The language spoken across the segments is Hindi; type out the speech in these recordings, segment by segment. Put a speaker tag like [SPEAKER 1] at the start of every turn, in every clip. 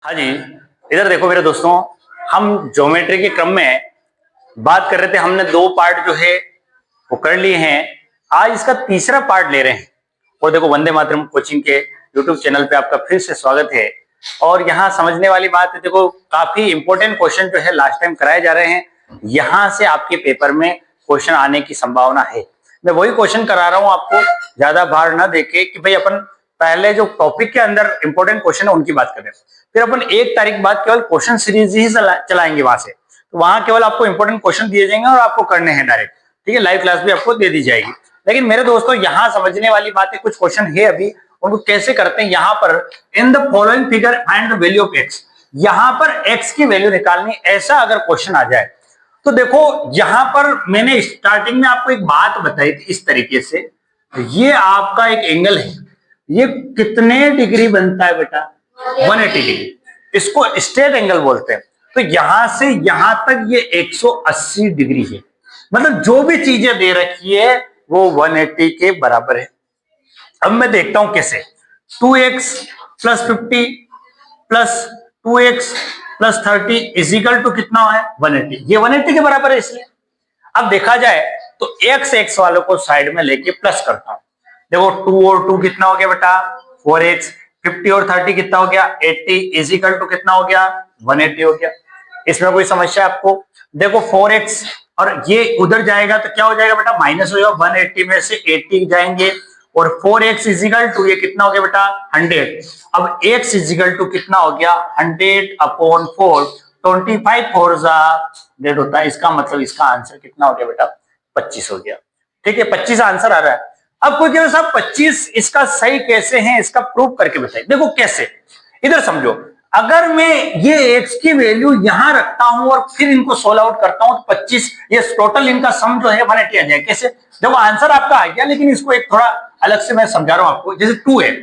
[SPEAKER 1] हाँ जी, इधर देखो मेरे दोस्तों, हम ज्योमेट्री के क्रम में बात कर रहे थे। हमने दो पार्ट जो है वो कर लिए हैं। आज इसका तीसरा पार्ट ले रहे हैं। और देखो, वंदे मातरम कोचिंग के यूट्यूब चैनल पे आपका फिर से स्वागत है। और यहाँ समझने वाली बात है, देखो काफी इंपॉर्टेंट क्वेश्चन जो है लास्ट टाइम कराए जा रहे हैं। यहाँ से आपके पेपर में क्वेश्चन आने की संभावना है। मैं वही क्वेश्चन करा रहा हूँ आपको, ज्यादा भार ना देके कि भाई अपन पहले जो टॉपिक के अंदर इंपॉर्टेंट क्वेश्चन है उनकी बात करें, फिर अपन 1 तारीख बाद केवल क्वेश्चन सीरीज ही चलाएंगे वहां से। तो वहां केवल आपको इंपॉर्टेंट क्वेश्चन दिए जाएंगे और आपको करने हैं डायरेक्ट। ठीक है, लाइव क्लास भी आपको दे दी जाएगी। लेकिन मेरे दोस्तों, यहाँ समझने वाली बात है, कुछ क्वेश्चन है अभी, उनको कैसे करते हैं। यहाँ पर in the following figure find the value of x, यहाँ पर एक्स की वैल्यू निकालनी, ऐसा अगर क्वेश्चन आ जाए तो देखो, यहां पर मैंने स्टार्टिंग में आपको एक बात बताई थी इस तरीके से। ये आपका एक एंगल है, ये कितने डिग्री बनता है बेटा? 180 डिग्री। इसको स्ट्रेट एंगल बोलते हैं। तो यहां से यहां तक ये 180 डिग्री है। मतलब जो भी चीजें दे रखी है वो 180 के बराबर है। अब मैं देखता हूं कैसे। 2x plus 50 plus 2x plus 30 is equal to कितना है? 180। ये 180 के बराबर है इसलिए। अब देखा जाए तो x वालों को साइड में लेके प्लस करता हूं। देखो 2 और 2 कितना हो गया बेटा? 4x। 50 और 30 कितना हो गया? 80 इजिकल टू कितना हो गया? 180 हो गया। इसमें कोई समस्या आपको? देखो 4x और ये उधर जाएगा तो क्या हो जाएगा बेटा? माइनस हो जाएगा। 180 में से 80 जाएंगे और 4x इजिकल टू ये कितना हो गया बेटा? 100। अब x इजिकल टू कितना हो गया? 100 अपॉन 4। 25 4 डेट होता है। इसका मतलब इसका आंसर कितना हो गया बेटा? 25 हो गया। ठीक है, 25 आंसर आ रहा है। अब कोई कहे साहब 25 इसका सही कैसे है, इसका प्रूफ करके बताइए। देखो कैसे, इधर समझो। अगर मैं ये x की वैल्यू यहां रखता हूं और फिर इनको सोल्व आउट करता हूं तो 25, ये टोटल इनका सम जो है 180 आ जाए। कैसे? देखो आंसर आपका आ गया, लेकिन इसको एक थोड़ा अलग से मैं समझा रहा हूं आपको। जैसे 2 है,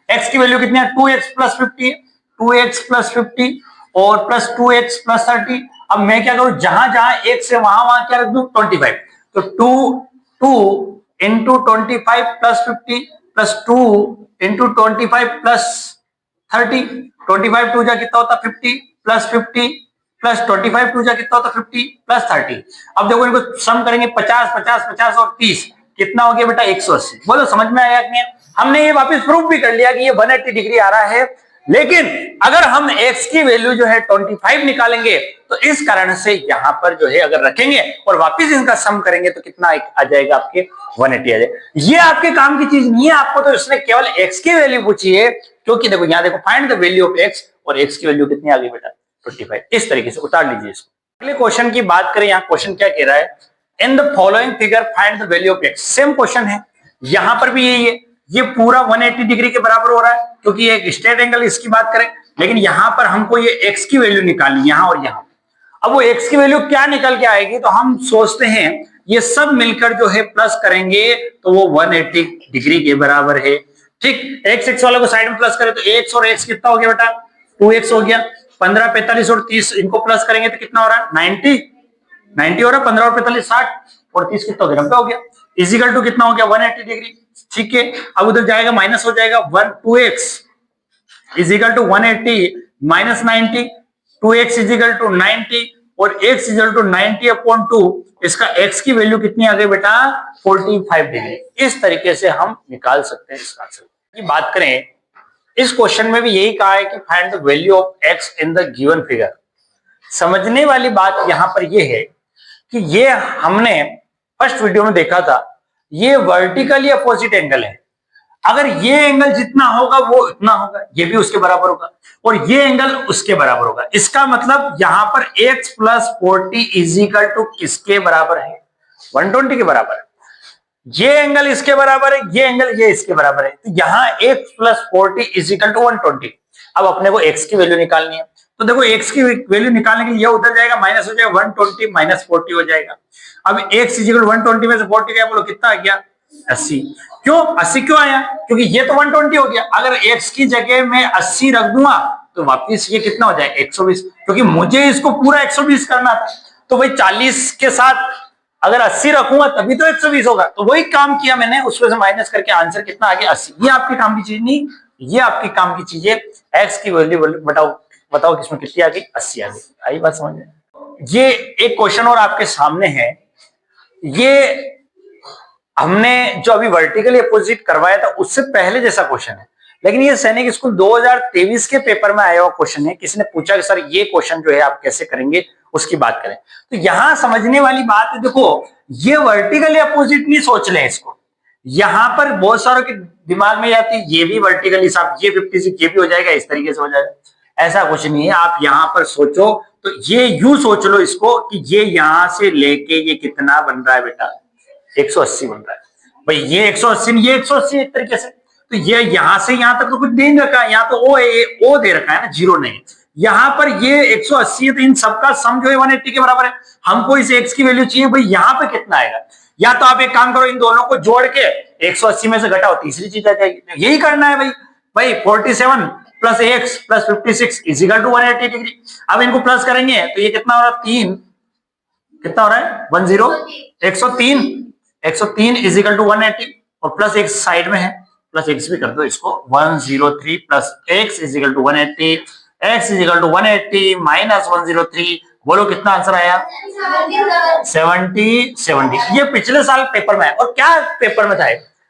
[SPEAKER 1] x की वैल्यू कितनी है? 2x प्लस 50, 2x प्लस 50 और प्लस 2x प्लस 30। अब मैं क्या करूं, जहां जहां x से वहां वहां क्या रख दूं? 25। तो 2 into 25 plus 50 plus 2 into 25 plus 30। 25 टू जा कितना होता? 50 प्लस 50 प्लस 25 टू जा कितना होता? 50 प्लस 30। अब देखो इनको सम करेंगे, 50 50 50 और 30 कितना हो गया बेटा? 180। बोलो समझ में आया कि नहीं? हमने ये वापस प्रूफ भी कर लिया कि ये 180 डिग्री आ रहा है। लेकिन अगर हम x की वैल्यू जो है 25 निकालेंगे तो इस कारण से यहां पर जो है अगर रखेंगे और वापस इनका सम करेंगे तो कितना आ जाएगा? आपके 180 आ जाएगा। ये आपके काम की चीज नहीं है। आपको तो इसने केवल x की वैल्यू पूछी है, क्योंकि देखो यहां देखो, find the value of x, और x की वैल्यू कितनी आ गई बेटा? 25। इस तरीके से उतार लीजिए इसको। अगले क्वेश्चन की बात करें, यहां क्वेश्चन क्या कह रहा है? In the following figure find the value of x। Same question है, यहां पर भी यही है। ये पूरा 180 डिग्री के बराबर हो रहा है, क्योंकि ये एक स्ट्रेट एंगल, इसकी बात करें। लेकिन यहां पर हमको ये x की वैल्यू निकालनी, यहां और यहां। अब वो x की वैल्यू क्या निकल के आएगी, तो हम सोचते हैं ये सब मिलकर जो है प्लस करेंगे तो वो 180 डिग्री के बराबर है। ठीक, x वाला को साइड में प्लस करें तो x और x कितना हो गया बेटा? 2x हो गया। 15 45 और 30 इनको प्लस करेंगे तो कितना हो रहा है? 90 हो रहा है। 15 और 45 60 और 30 कितना हो गया? 90 हो गया। इजिकल टू कितना हो गया? 180 डिग्री। ठीक है, अब उधर जाएगा माइनस हो जाएगा। 2x is equal to 180 minus 90। 2x is equal to 90 और x इजिकल टू 90 अपॉन 2। इसका x की वैल्यू कितनी आ गई बेटा? 45 डिग्री। इस तरीके से हम निकाल सकते हैं इसका आंसर। की बात करें, इस क्वेश्चन में भी यही कहा है कि find the value of x in the given figure. समझने वाली बात यहां पर यह है कि ये हमने फर्स्ट वीडियो में देखा था, ये वर्टिकली अपोजिट एंगल है। अगर ये एंगल जितना होगा वो उतना होगा, ये भी उसके बराबर होगा, और ये एंगल उसके बराबर होगा। इसका मतलब यहां पर x प्लस 40 इजिकल टू किसके बराबर है? 120 के बराबर है। ये एंगल इसके बराबर है, ये एंगल ये इसके बराबर है। तो यहां x प्लस 40 इजिकल टू 120। अब अपने को x की वैल्यू निकालनी है, तो देखो x की वैल्यू निकालने के लिए उधर जाएगा, माइनस हो जाएगा। 120 माइनस 40 हो जाएगा। अब x इजिकल 120 में से 40 गया, बोलो कितना आ गया? 80। क्यों 80 क्यों आया? क्योंकि ये तो 120 हो गया। अगर x की जगह में 80 रख दूंगा तो वापिस ये कितना हो जाएगा? 120। क्योंकि मुझे इसको पूरा 120 करना था, तो भाई 40 के साथ अगर 80 रखूंगा तभी तो 120 होगा। तो वही काम किया मैंने, उसमें से माइनस करके आंसर कितना आ गया? 80। ये आपके काम की चीज नहीं, ये आपके काम की चीज है। एक्स की वैल्यू बताओ बताओ किसमें कितनी आ गई, 80 आ गई। आई बात समझ में? ये एक क्वेश्चन और आपके सामने है, ये हमने जो अभी वर्टिकली अपोजिट करवाया था उससे पहले जैसा क्वेश्चन है, लेकिन ये सैनिक स्कूल 2023 के पेपर में आया हुआ क्वेश्चन है। किसी ने पूछा कि सर ये क्वेश्चन जो है आप कैसे करेंगे, उसकी बात करें। तो यहां समझने वाली बात है, देखो ये वर्टिकली अपोजिट नहीं सोच लें इसको। यहां पर बहुत सारों के दिमाग में आती है ये भी वर्टिकली साहब, ये 56 ये भी हो जाएगा, इस तरीके से हो जाएगा। ऐसा कुछ नहीं है, आप यहां पर सोचो तो ये यूं सोच लो इसको कि ये यहां से लेके ये कितना बन रहा है बेटा, 180 बन रहा है। भाई ये 180 ये 180 एक तरीके से, तो ये यहां से यहां तक तो कुछ दे नहीं रखा है, यहाँ तो ओ दे रखा है ना, जीरो नहीं। यहां पर ये 180 है तो इन सबका सम जो है 180 के बराबर है। हमको इस x की वैल्यू चाहिए, भाई यहाँ पे कितना आएगा। या तो आप एक काम करो, इन दोनों को जोड़ के 180 में से घटाओ, तीसरी चीज आ जाएगी। यही करना है भाई 47 plus x plus 56 is equal to 180 degree. अब इनको प्लस करेंगे तो ये कितना हो रहा है, 3 कितना हो रहा है 103 103 इजिकल टू 180 और प्लस x साइड में है, प्लस x भी कर दो इसको, 103 plus x is equal to 180, x is equal to 180 minus 103। बोलो कितना आंसर आया, 70। ये पिछले साल पेपर में है। और क्या पेपर में था,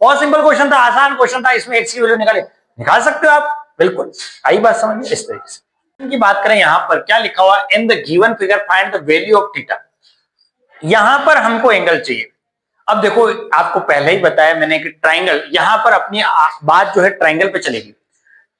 [SPEAKER 1] बहुत सिंपल क्वेश्चन था, आसान क्वेश्चन था। इसमें x की वैल्यू निकाल सकते हो आप, बिल्कुल। आई बात समझ में? इस तरीके से की बात करें, यहां पर क्या लिखा हुआ, in the given figure find the value of theta. यहां पर हमको एंगल चाहिए। अब देखो आपको पहले ही बताया मैंने कि ट्राइंगल, यहां पर अपनी बात जो है ट्राइंगल पे चलेगी।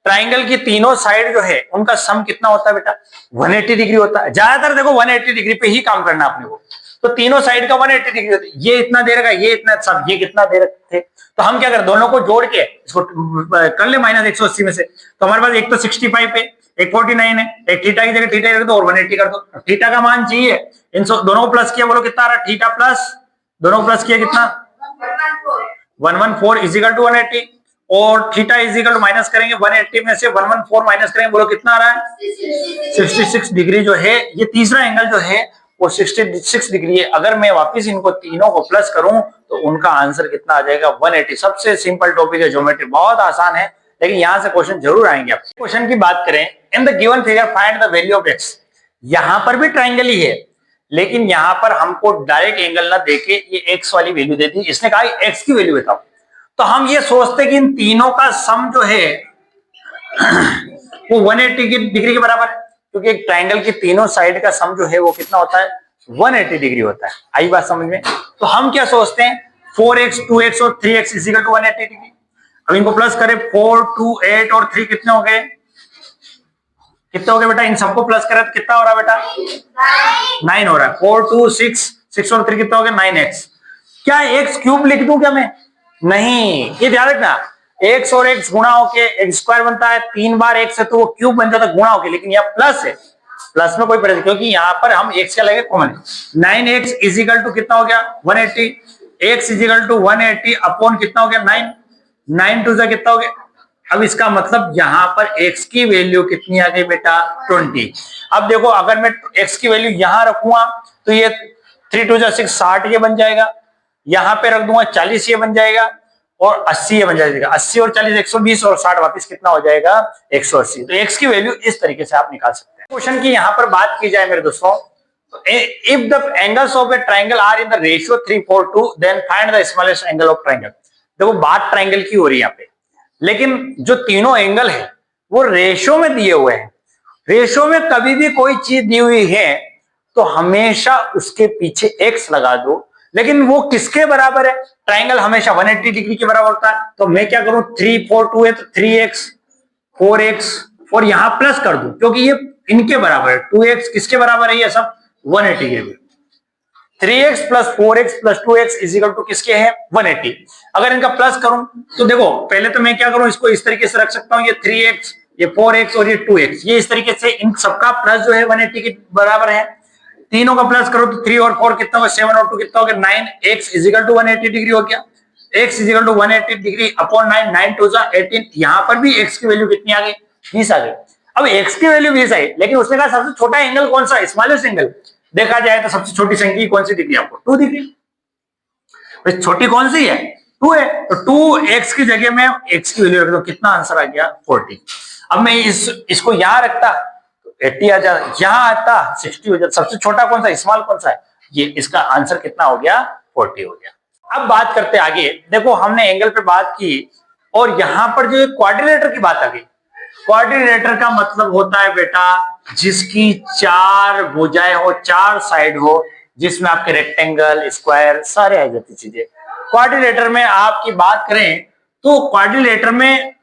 [SPEAKER 1] ट्राइंगल की तीनों साइड जो है उनका सम कितना होता है बेटा, 180 डिग्री होता है। ज्यादातर देखो 180 डिग्री पे ही काम करना अपने को, तो तीनों साइड का 180 डिग्री होता है। ये इतना दे रखा, ये इतना, सब ये कितना दे रखे थे, तो हम क्या करें, दोनों को जोड़ के इसको कर ले माइनस 180 में से। तो हमारे पास एक तो 65 है, एक 49 है, एक थीटा की जगह थीटा कर दो और 180 कर दो। थीटा का मान चाहिए, इन दोनों को प्लस किया, बोलो कितना आ रहा है, थीटा प्लस दोनों को प्लस किया कितना, 114 इजिकल टू 180 और थीटा इजिकल टू माइनस करेंगे 180 में से 114 माइनस करेंगे, बोलो कितना आ रहा है 66 डिग्री जो है। ये तीसरा एंगल जो है वो 66 डिग्री है। अगर मैं वापस इनको तीनों को प्लस करूं तो उनका आंसर कितना आ जाएगा, 180। सबसे सिंपल टॉपिक है ज्योमेट्री, बहुत आसान है, लेकिन यहां से क्वेश्चन जरूर आएंगे। आप क्वेश्चन की बात करें, in the given figure find the value of x। यहां पर भी ट्राइंगल ही है, लेकिन यहां पर हमको डायरेक्ट एंगल ना देके ये x वाली वैल्यू दे दी। इसने कहा x की वैल्यू बताओ, तो हम ये सोचते कि इन तीनों का सम जो है वो 180 डिग्री के बराबर है, क्योंकि एक ट्राइंगल की तीनों साइड का सम जो है वो कितना होता है, 180 डिग्री होता है। आई बात समझ में? तो हम क्या सोचते हैं, 4x 2x और 3x इक्वल टू 180 डिग्री। अब इनको प्लस करें, 4 2 8 और 3 कितने हो गए, कितने हो गए बेटा, इन सबको प्लस करें तो कितना हो रहा है बेटा, 9 हो रहा है। 4 2 6 और 3 कितना हो गया, 9x। क्या x क्यूब लिख दूं क्या मैं, नहीं, ये ध्यान रखना, x और x गुणा होके x स्क्वायर बनता है, 3 बार x है तो वो क्यूब बन जाता है गुणा होके, लेकिन यहाँ प्लस है, प्लस में कोई परेशानी, क्योंकि यहाँ पर हम x का लगे कॉमन। 9x इजिकल टू कितना हो गया 180, x इजिकल टू 180 अपॉन कितना हो गया 9, 9 टू जा कितना हो गया। अब इसका मतलब यहाँ पर x की वैल्यू कितनी आ गई बेटा, 20। अब देखो अगर मैं x की वैल्यू यहाँ रखूंगा तो ये 3 टू जा 6 60 ये बन जाएगा, यहां पे रख दूंगा 40 ये बन जाएगा और 80 ये बन जाएगा। 80 और 40 120 और 60 वापस कितना हो जाएगा 180। तो x की वैल्यू इस तरीके से आप निकाल सकते हैं। क्वेश्चन की यहां पर बात की जाए मेरे दोस्तों, if the angles of a triangle are in the ratio 3:4 then find the smallest angle of triangle. देखो बात ट्राइंगल की हो रही है यहाँ पे, लेकिन जो तीनों एंगल है वो रेशियो में दिए हुए हैं। रेशियो में कभी भी कोई चीज दी हुई है तो हमेशा उसके पीछे x लगा दो, लेकिन वो किसके बराबर है, ट्राइंगल हमेशा 180 डिग्री के बराबर होता है। तो मैं क्या करूं, 3 4 2 है तो 3x 4x और यहां प्लस कर दूं, क्योंकि ये इनके बराबर है। 2x किसके बराबर है, ये सब 180 degree. 3x plus 4x plus 2x is equal to किसके हैं 180। अगर इनका प्लस करूं तो देखो पहले तो मैं क्या करूं, इसको इस तरीके से रख सकता हूं, ये 3x ये 4x और ये 2x, ये इस तरीके से इन सबका प्लस जो है 180 के बराबर है। तीनों का प्लस करो तो 3 और 4 कितना होगा, 7 और 2 कितना हो गया 9, x इजिकल टू 180 डिग्री हो गया। x is equal to 180 degree upon 9, 9 two 18। यहां पर भी x की वैल्यू कितनी आ गई, 20 आ गई। अब x की वैल्यू 20 आई, लेकिन उसने कहा सबसे छोटा एंगल कौन सा, स्मॉलेस्ट एंगल। देखा जाए तो सबसे छोटी संख्या कौन सी दिख रही है आपको, 2 दिख रही। छोटी कौन सी है, 2 है, तो 2x की जगह में x की वैल्यू रख दो, कितना आंसर आ गया 40। अब मैं इसको यहां रखता 80 आ जाता, यहाँ आता 60 हो जाता। सबसे छोटा कौन सा, स्मॉल कौन सा है, ये। इसका आंसर कितना हो गया, 40 हो गया। अब बात करते आगे। देखो हमने एंगल पे बात की और यहां पर जो क्वाड्रिलेटर की बात आ गई। क्वाड्रिलेटर का मतलब होता है बेटा जिसकी 4 भुजाएं हो, 4 साइड हो, जिसमें आपके रेक्टेंगल, स्क्वायर सारे आ जाती चीजें। क्वाड्रिलेटर में आपकी बात करें तो क्वाड्रिलेटर में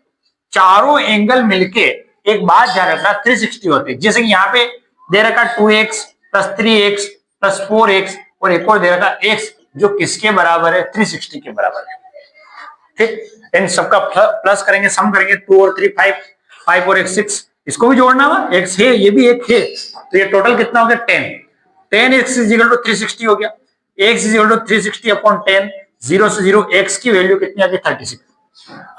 [SPEAKER 1] चारों एंगल मिलके एक बात ध्यान रखना 360 होती है। जैसे कि यहाँ पे दे रखा 2x plus 3x plus 4x और एक और दे रखा x जो किसके बराबर है, 360 के बराबर है। ठीक, इन सबका प्लस करेंगे, सम करेंगे, 2 और 3 5, 5 और 1 6, इसको भी जोड़ना हुआ, x है ये भी एक है, तो ये टोटल कितना हो गया 10। 10x इज इक्वल टू 360 हो गया। x is equal to 360 upon 10, 0 से 0, x की वैल्यू कितनी आ गई 36।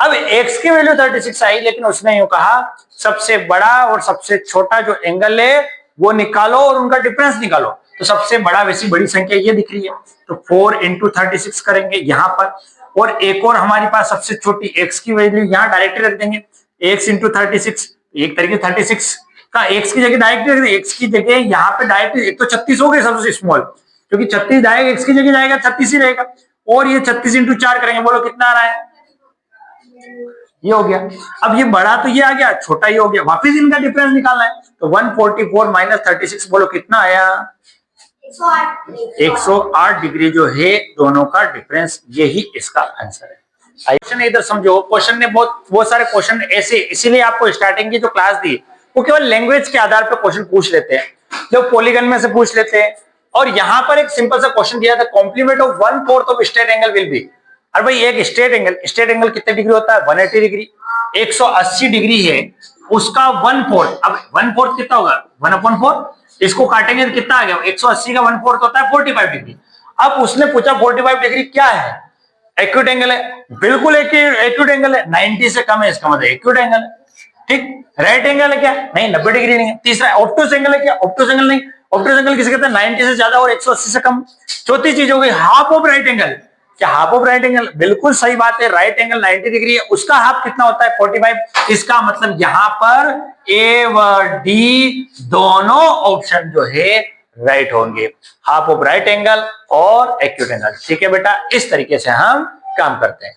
[SPEAKER 1] अब x की वैल्यू 36 आई, लेकिन उसने यूं कहा सबसे बड़ा और सबसे छोटा जो एंगल है वो निकालो और उनका डिफरेंस निकालो। तो सबसे बड़ा वैसी बड़ी संख्या ये दिख रही है, तो 4 इंटू 36 करेंगे यहां पर, और एक और हमारे पास सबसे छोटी x की वैल्यू यहां डायरेक्ट रख देंगे, x इंटू 36। एक तरीके 36 का x की जगह डायरेक्ट रख देंगे, x की जगह यहाँ पे डायरेक्ट, एक तो 36 हो गए सबसे स्मॉल, क्योंकि 36 जाएगा x की जगह जाएगा 36 ही रहेगा, और ये 36 इंटू 4 करेंगे, बोलो कितना आ रहा है, ये हो गया। अब ये बड़ा तो ये आ गया, छोटा ये हो गया, वापिस इनका डिफरेंस निकालना है, तो 144 माइनस 36 बोलो कितना आया, 108 डिग्री जो है दोनों का डिफरेंस, यही इसका आंसर है। क्वेश्चन इधर समझो, क्वेश्चन ने बहुत सारे क्वेश्चन ऐसे, इसीलिए आपको स्टार्टिंग की जो क्लास दी वो केवल लैंग्वेज के आधार पर क्वेश्चन पूछ लेते हैं, जो पॉलीगन में से पूछ लेते हैं। और यहां पर एक सिंपल सा क्वेश्चन दिया था, complement of 1/4 of straight angle will be. अरे भाई एक स्ट्रेट एंगल कितने डिग्री होता है, 180 डिग्री। 180 डिग्री है, उसका 1/4, अब 1/4 कितना होगा, 1/4, इसको काटेंगे तो कितना आ गया, 180 का 1/4 होता है 45 डिग्री। अब उसने पूछा 45 डिग्री क्या है, एक्यूट एंगल है, बिल्कुल एक्यूट एंगल है, 90 से कम है, इसका मतलब एक्यूट एंगल है। ठीक, राइट एंगल है क्या, नहीं 90 डिग्री नहीं है। तीसरा ऑब्टूस एंगल है क्या, ऑब्टूस एंगल नहीं, ऑब्टूस एंगल किसे कहते हैं, 90 से ज्यादा और 180 से कम। चौथी चीज हो गई हाफ ऑफ राइट एंगल, क्या हाफ ऑफ राइट एंगल, बिल्कुल सही बात है, राइट एंगल 90 डिग्री है, उसका हाफ कितना होता है 45। इसका मतलब यहां पर ए व डी दोनों ऑप्शन जो है राइट होंगे, हाफ ऑफ राइट एंगल और एक्यूट एंगल। ठीक है बेटा, इस तरीके से हम काम करते हैं।